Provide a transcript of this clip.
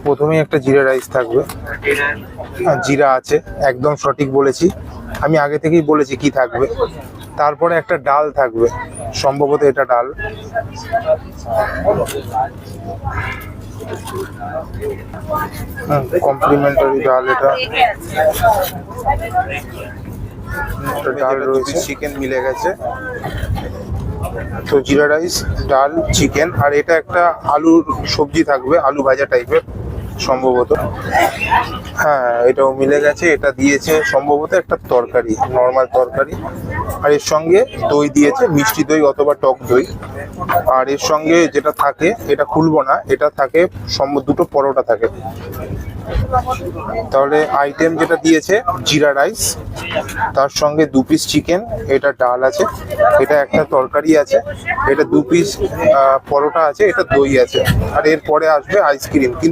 প্রথমেই একটা জিরা রাইস থাকবে, জিরা আছে, একদম সঠিক বলেছি, আমি আগে থেকেই বলেছি কি থাকবে। তারপরে একটা ডাল থাকবে, সম্ভবত এটা ডাল। কমপ্লিমেন্টারি ডাল, এটা ডাল রয়েছে, চিকেন মিলে গেছে। তো জিরা রাইস, ডাল, চিকেন, আর এটা একটা আলুর সবজি থাকবে, আলু ভাজা টাইপের সম্ভবত। হ্যাঁ, এটাও মিলে গেছে। এটা দিয়েছে সম্ভবত একটা তরকারি, নর্মাল তরকারি, আর এর সঙ্গে দই দিয়েছে, মিষ্টি দই অথবা টক দই। আর এর সঙ্গে যেটা থাকে, এটা খুলবো না, এটা থাকে দুটো পরোটা থাকে। তাহলে আইটেম যেটা দিয়েছে জিরা রাইস, তার সঙ্গে 2 পিস চিকেন, এটা ডাল আছে, এটা একটা তরকারি আছে, এটা 2 পিস পরোটা আছে, এটা দই আছে, আর এরপরে আসবে আইসক্রিম। কিন্তু